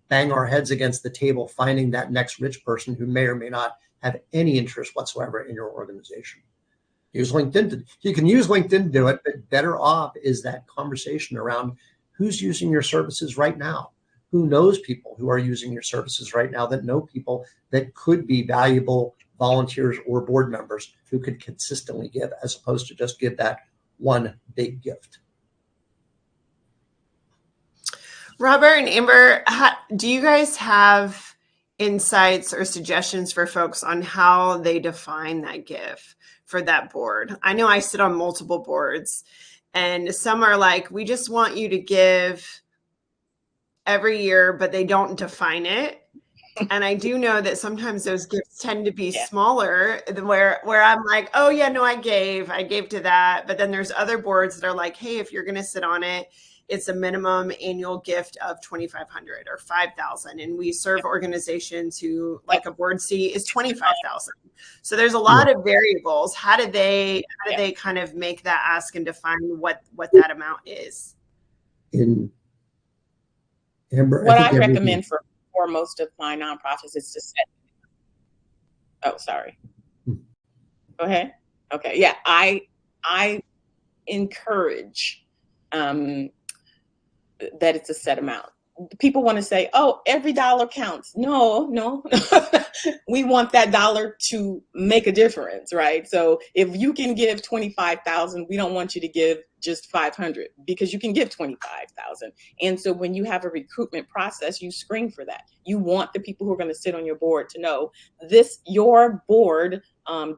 bang our heads against the table, finding that next rich person who may or may not have any interest whatsoever in your organization. Use LinkedIn. You can use LinkedIn to do it, but better off is that conversation around who's using your services right now. Who knows people who are using your services right now that know people that could be valuable volunteers or board members who could consistently give, as opposed to just give that one big gift. Robert and Amber, do you guys have insights or suggestions for folks on how they define that give for that board? I know I sit on multiple boards, and some are like, we just want you to give every year, but they don't define it. And I do know that sometimes those gifts tend to be smaller, where I'm like, oh yeah, no, I gave to that. But then there's other boards that are like, hey, if you're going to sit on it, it's a minimum annual gift of 2,500 or 5,000. And we serve organizations who, like, a board seat is 25,000. So there's a lot of variables. How do they kind of make that ask and define what that amount is? Amber, what I recommend for most of my nonprofits is to set. Oh, sorry. Go ahead. Okay. Yeah, I encourage that it's a set amount. People want to say, oh, every dollar counts. No. We want that dollar to make a difference, right? So if you can give 25,000, we don't want you to give just 500, because you can give 25,000. And so when you have a recruitment process, you screen for that. You want the people who are going to sit on your board to know your board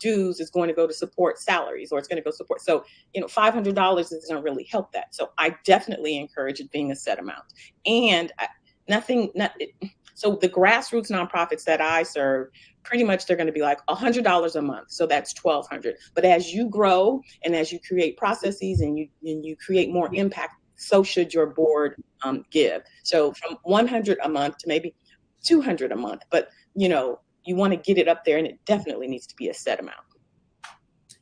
dues is going to go to support salaries, or it's going to go support. So, $500 isn't going to really help that. So I definitely encourage it being a set amount. And so the grassroots nonprofits that I serve, pretty much they're going to be like $100 a month. So that's $1,200. But as you grow and as you create processes and you create more impact, so should your board give. So from $100 a month to maybe $200 a month. But you want to get it up there, and it definitely needs to be a set amount.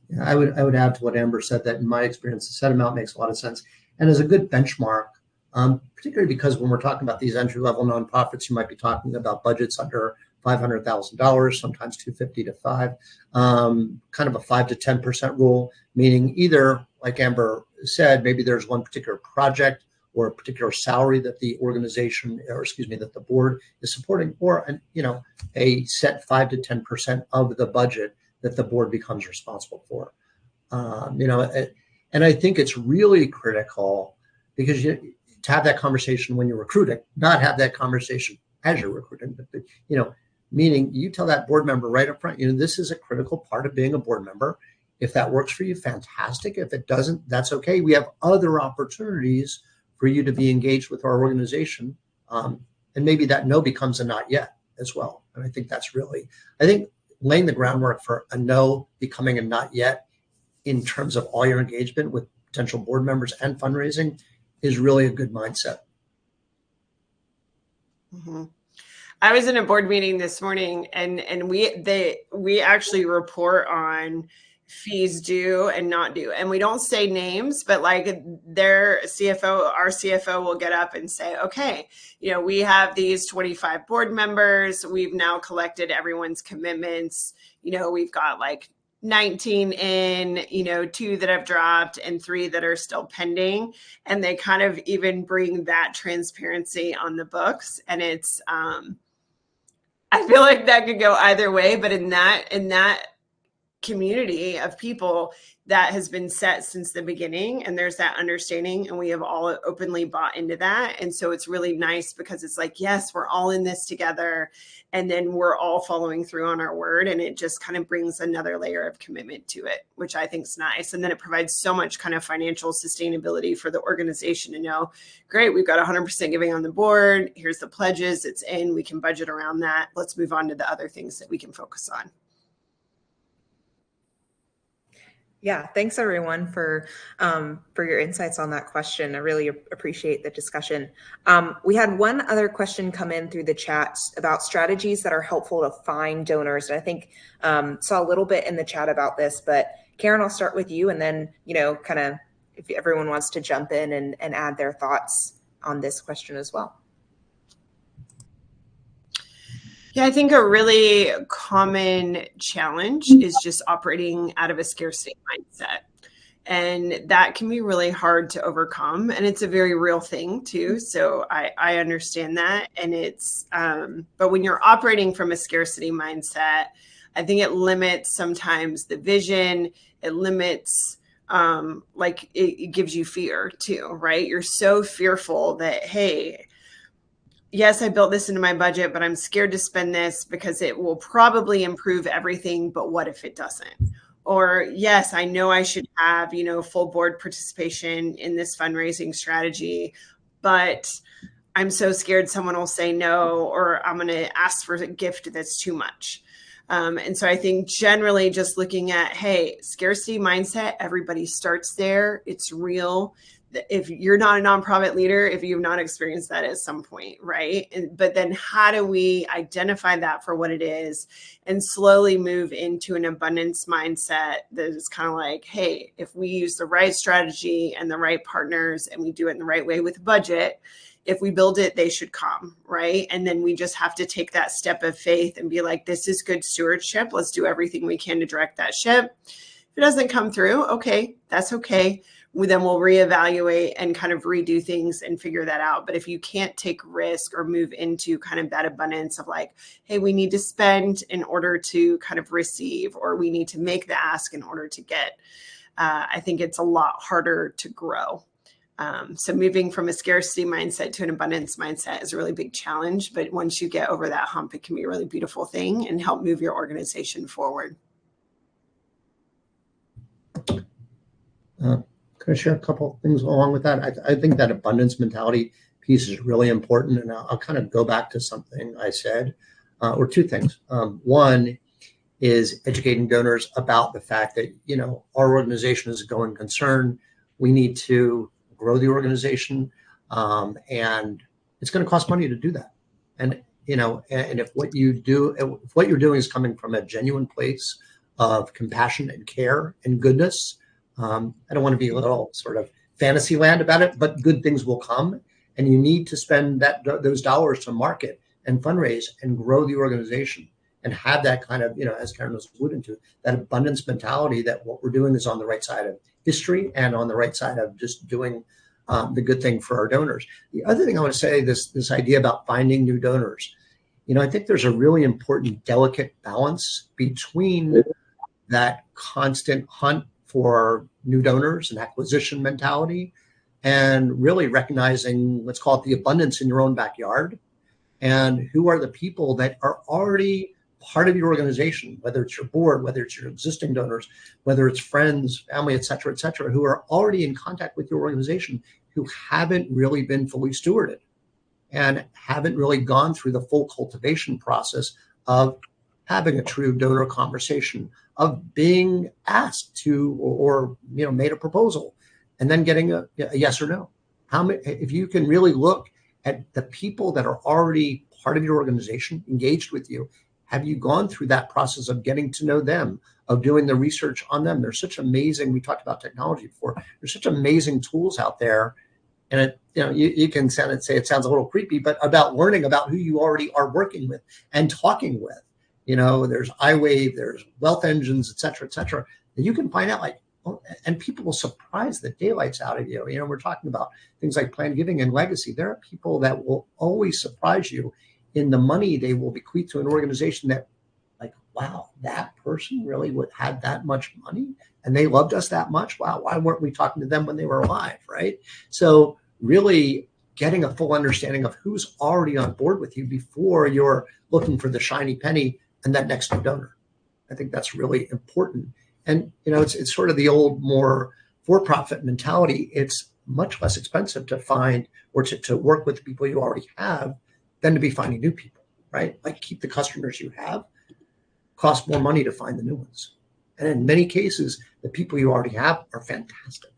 Yeah, I would add to what Amber said, that in my experience, the set amount makes a lot of sense and is a good benchmark. Particularly because when we're talking about these entry-level nonprofits, you might be talking about budgets under $500,000, sometimes 250 to 5, kind of a 5 to 10% rule, meaning either, like Amber said, maybe there's one particular project or a particular salary that the organization, that the board is supporting, or a set 5 to 10% of the budget that the board becomes responsible for. And I think it's really critical, because to have that conversation when you're recruiting, not have that conversation as you're recruiting, but meaning you tell that board member right up front, this is a critical part of being a board member. If that works for you, fantastic. If it doesn't, that's okay. We have other opportunities for you to be engaged with our organization. And maybe that no becomes a not yet as well. And I think that's laying the groundwork for a no becoming a not yet in terms of all your engagement with potential board members and fundraising is really a good mindset. Mm-hmm. I was in a board meeting this morning, and we actually report on fees due and not due, and we don't say names, but like our CFO will get up and say, okay, we have these 25 board members. We've now collected everyone's commitments. We've got like 19 in, 2 that have dropped and 3 that are still pending. And they kind of even bring that transparency on the books. And it's, I feel like that could go either way, but in that community of people, that has been set since the beginning, and there's that understanding, and we have all openly bought into that. And so it's really nice, because it's like, yes, we're all in this together, and then we're all following through on our word, and it just kind of brings another layer of commitment to it, which I think is nice. And then it provides so much kind of financial sustainability for the organization to know, great, we've got 100% giving on the board, here's the pledges, it's in, we can budget around that, let's move on to the other things that we can focus on. Yeah, thanks everyone for your insights on that question. I really appreciate the discussion. We had one other question come in through the chat about strategies that are helpful to find donors. And I think saw a little bit in the chat about this, but Karen, I'll start with you, and then kind of if everyone wants to jump in and add their thoughts on this question as well. Yeah, I think a really common challenge is just operating out of a scarcity mindset. And that can be really hard to overcome. And it's a very real thing too. So I understand that. And it's, but when you're operating from a scarcity mindset, I think it limits sometimes the vision. It limits, it gives you fear too, right? You're so fearful that, hey, yes, I built this into my budget, but I'm scared to spend this because it will probably improve everything. But what if it doesn't? Or yes, I know I should have, full board participation in this fundraising strategy, but I'm so scared someone will say no, or I'm going to ask for a gift that's too much. And so I think generally just looking at, hey, scarcity mindset, everybody starts there. It's real. If you're not a nonprofit leader, if you've not experienced that at some point, right? But then how do we identify that for what it is and slowly move into an abundance mindset that is kind of like, hey, if we use the right strategy and the right partners and we do it in the right way with budget, if we build it, they should come, right? And then we just have to take that step of faith and be like, this is good stewardship. Let's do everything we can to direct that ship. If it doesn't come through, okay, that's okay. Then we'll reevaluate and kind of redo things and figure that out. But if you can't take risk or move into kind of that abundance of like, hey, we need to spend in order to kind of receive, or we need to make the ask in order to get, I think it's a lot harder to grow. So moving from a scarcity mindset to an abundance mindset is a really big challenge. But once you get over that hump, it can be a really beautiful thing and help move your organization forward. Can I share a couple of things along with that? I think that abundance mentality piece is really important. And I'll kind of go back to something I said, or two things. One is educating donors about the fact that, our organization is a going concern. We need to grow the organization, and it's going to cost money to do that. And and if what you're doing is coming from a genuine place of compassion and care and goodness, I don't want to be a little sort of fantasy land about it, but good things will come, and you need to spend those dollars to market and fundraise and grow the organization and have that kind of, as Karen was alluding to, that abundance mentality that what we're doing is on the right side of history and on the right side of just doing the good thing for our donors. The other thing I want to say, this idea about finding new donors, I think there's a really important, delicate balance between that constant hunt for new donors and acquisition mentality, and really recognizing, let's call it the abundance in your own backyard, and who are the people that are already part of your organization, whether it's your board, whether it's your existing donors, whether it's friends, family, et cetera, who are already in contact with your organization, who haven't really been fully stewarded and haven't really gone through the full cultivation process of having a true donor conversation, of being asked to, or made a proposal and then getting a yes or no. If you can really look at the people that are already part of your organization, engaged with you, have you gone through that process of getting to know them, of doing the research on them? There's such amazing, we talked about technology before, there's such amazing tools out there. And you can say it sounds a little creepy, but about learning about who you already are working with and talking with. There's iWave, there's wealth engines, et cetera, that you can find out and people will surprise the daylights out of you. We're talking about things like planned giving and legacy. There are people that will always surprise you in the money they will bequeath to an organization that, like, wow, that person really had that much money and they loved us that much. Wow, why weren't we talking to them when they were alive, right? So really getting a full understanding of who's already on board with you before you're looking for the shiny penny and that next new donor. I think that's really important. And, it's sort of the old, more for-profit mentality. It's much less expensive to find or to work with the people you already have than to be finding new people, right? Like, keep the customers you have, cost more money to find the new ones. And in many cases, the people you already have are fantastic.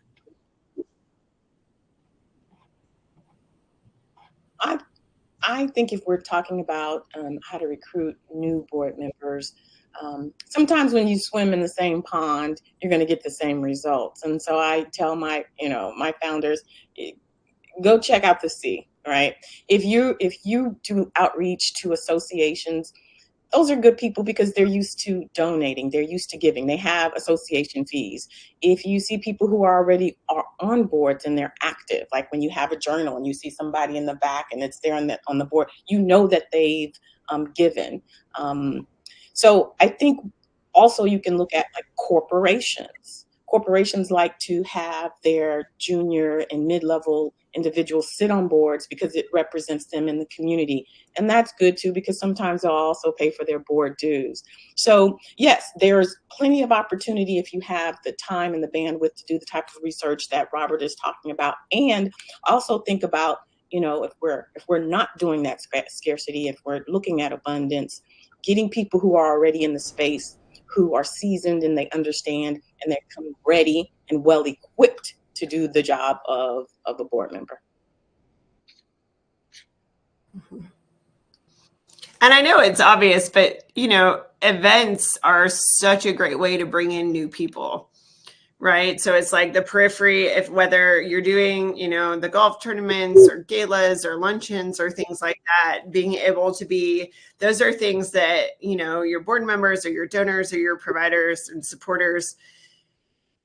I think if we're talking about how to recruit new board members, sometimes when you swim in the same pond, you're going to get the same results. And so I tell my founders, go check out the sea, right? If you do outreach to associations, those are good people because they're used to donating, they're used to giving, they have association fees. If you see people who are on boards and they're active, like when you have a journal and you see somebody in the back and it's there on the board, that they've given. So I think also you can look at like corporations. corporations like to have their junior and mid-level individuals sit on boards because it represents them in the community. And that's good too, because sometimes they'll also pay for their board dues. So yes, there's plenty of opportunity if you have the time and the bandwidth to do the type of research that Robert is talking about. And also think about, you know, if we're not doing that scarcity, if we're looking at abundance, getting people who are already in the space, who are seasoned and they understand, and they come ready and well equipped to do the job of a board member. And I know it's obvious, but you know, events are such a great way to bring in new people, right? So it's like the periphery, if whether you're doing, you know, the golf tournaments or galas or luncheons or things like that, being able to be, those are things that, you know, your board members or your donors or your providers and supporters,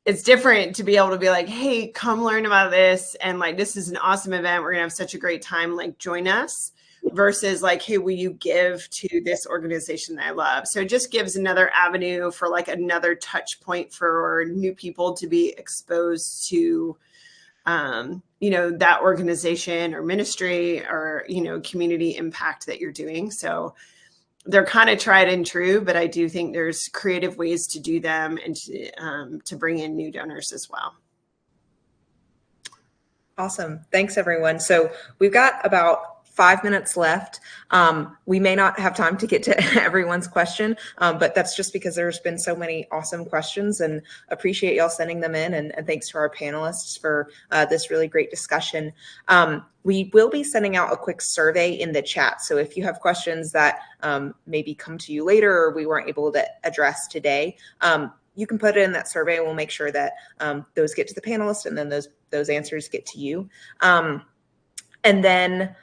it's different to be able to be like, hey, come learn about this. And like, this is an awesome event. We're gonna have such a great time. Like, join us, versus like, hey, will you give to this organization that I love? So it just gives another avenue for like another touch point for new people to be exposed to, you know, that organization or ministry or, you know, community impact that you're doing. So they're kind of tried and true, but I do think there's creative ways to do them and to bring in new donors as well. Awesome. Thanks, everyone. So we've got about 5 minutes left. We may not have time to get to everyone's question, but that's just because there's been so many awesome questions, and appreciate y'all sending them in. And thanks to our panelists for this really great discussion. We will be sending out a quick survey in the chat. So if you have questions that maybe come to you later or we weren't able to address today, you can put it in that survey, and we'll make sure that those get to the panelists, and then those answers get to you. And then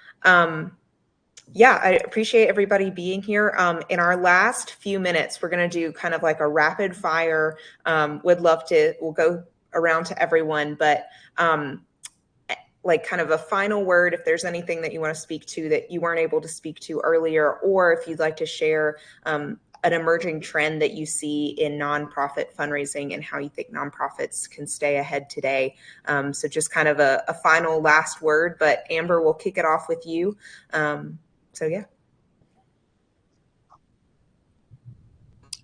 yeah, I appreciate everybody being here. In our last few minutes, we're going to do kind of like a rapid fire. We'll go around to everyone, but like kind of a final word, if there's anything that you want to speak to that you weren't able to speak to earlier, or if you'd like to share an emerging trend that you see in nonprofit fundraising and how you think nonprofits can stay ahead today. So just kind of a final last word, but Amber, we'll kick it off with you. So yeah.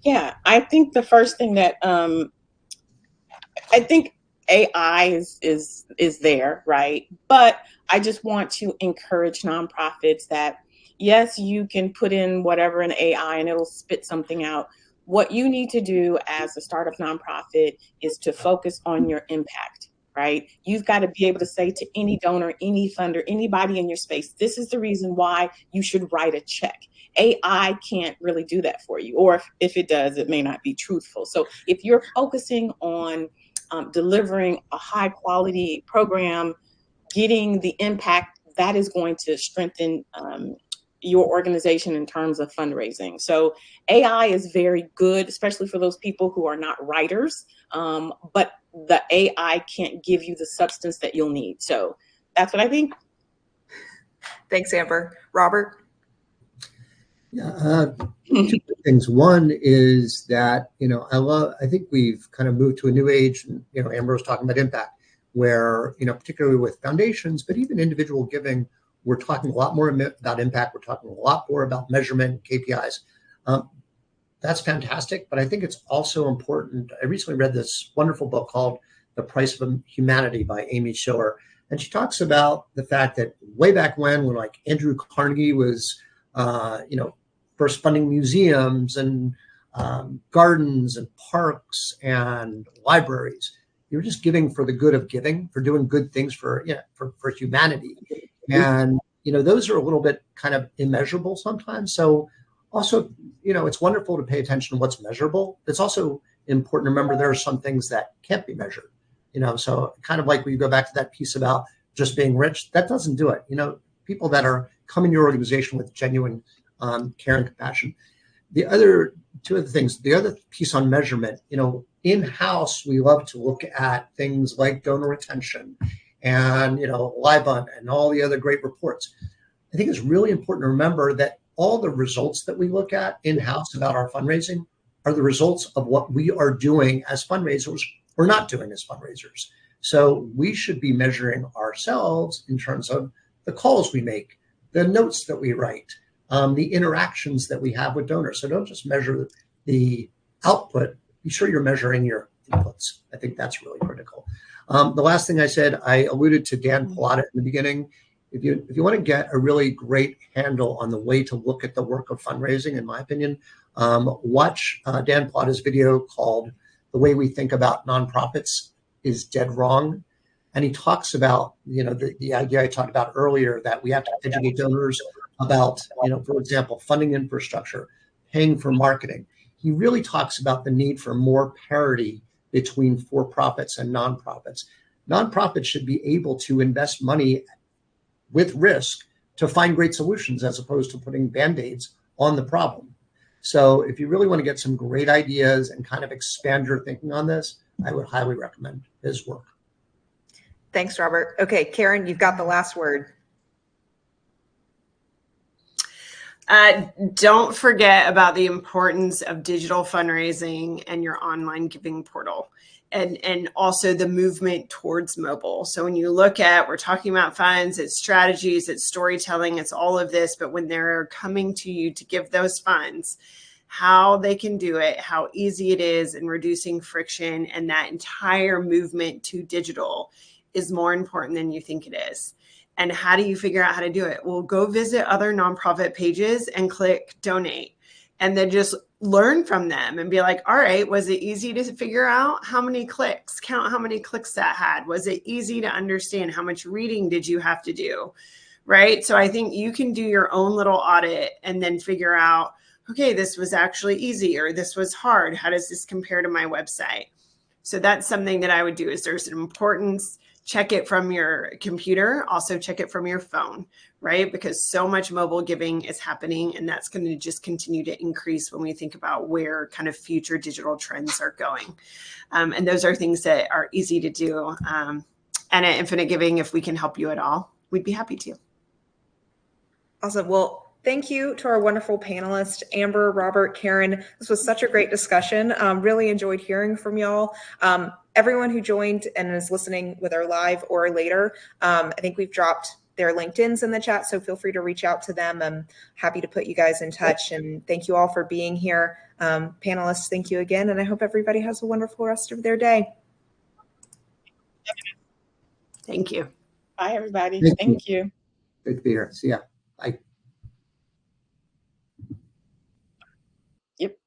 Yeah, I think the first thing that I think AI is there, right? But I just want to encourage nonprofits that yes, you can put in whatever in AI and it'll spit something out. What you need to do as a startup nonprofit is to focus on your impact, right? You've got to be able to say to any donor, any funder, anybody in your space, this is the reason why you should write a check. AI can't really do that for you, or if it does, it may not be truthful. So if you're focusing on delivering a high quality program, getting the impact, that is going to strengthen your organization in terms of fundraising. So AI is very good, especially for those people who are not writers, but the AI can't give you the substance that you'll need. So that's what I think. Thanks, Amber. Robert? Yeah, two things. One is that, I think we've kind of moved to a new age. And, Amber was talking about impact, where, particularly with foundations, but even individual giving, we're talking a lot more about impact. We're talking a lot more about measurement, KPIs. That's fantastic, but I think it's also important. I recently read this wonderful book called The Price of Humanity by Amy Schiller. And she talks about the fact that way back when like Andrew Carnegie was, first funding museums and gardens and parks and libraries, you were just giving for the good of giving, for doing good things for humanity. And, those are a little bit kind of immeasurable sometimes. So also, it's wonderful to pay attention to what's measurable. It's also important to remember there are some things that can't be measured, so kind of like when you go back to that piece about just being rich, that doesn't do it. People that are coming to your organization with genuine care and compassion. The other piece on measurement, in-house, we love to look at things like donor retention and, LIBON and all the other great reports. I think it's really important to remember that all the results that we look at in-house about our fundraising are the results of what we are doing as fundraisers we're not doing as fundraisers. So we should be measuring ourselves in terms of the calls we make, the notes that we write, the interactions that we have with donors. So don't just measure the output, be sure you're measuring your inputs. I think that's really critical. The last thing I said, I alluded to Dan Plata in the beginning. If you want to get a really great handle on the way to look at the work of fundraising, in my opinion, watch Dan Plata's video called "The Way We Think About Nonprofits is Dead Wrong," and he talks about the idea I talked about earlier, that we have to educate donors about for example, funding infrastructure, paying for marketing. He really talks about the need for more parity between for-profits and nonprofits. Nonprofits should be able to invest money with risk to find great solutions, as opposed to putting Band-Aids on the problem. So if you really want to get some great ideas and kind of expand your thinking on this, I would highly recommend his work. Thanks, Robert. Okay, Karen, you've got the last word. Don't forget about the importance of digital fundraising and your online giving portal, and also the movement towards mobile. So when you look at, we're talking about funds, it's strategies, it's storytelling, it's all of this, but when they're coming to you to give those funds, how they can do it, how easy it is, and reducing friction, and that entire movement to digital is more important than you think it is. And how do you figure out how to do it? Well, go visit other nonprofit pages and click donate, and then just learn from them and be like, all right, was it easy to figure out how many clicks? Count how many clicks that had. Was it easy to understand? How much reading did you have to do? Right? So I think you can do your own little audit and then figure out, okay, this was actually easy, or this was hard. How does this compare to my website? So that's something that I would do. Is there's an importance. Check it from your computer, also check it from your phone, right? Because so much mobile giving is happening, and that's going to just continue to increase when we think about where kind of future digital trends are going. And those are things that are easy to do. And at Infinite Giving, if we can help you at all, we'd be happy to. Awesome. Well, thank you to our wonderful panelists, Amber, Robert, Karen. This was such a great discussion. Really enjoyed hearing from y'all. Everyone who joined and is listening, whether live or later, I think we've dropped their LinkedIns in the chat, so feel free to reach out to them. I'm happy to put you guys in touch, and thank you all for being here. Panelists, thank you again, and I hope everybody has a wonderful rest of their day. Thank you. Bye, everybody. Thank you. Good to be here. See ya. Bye. Yep.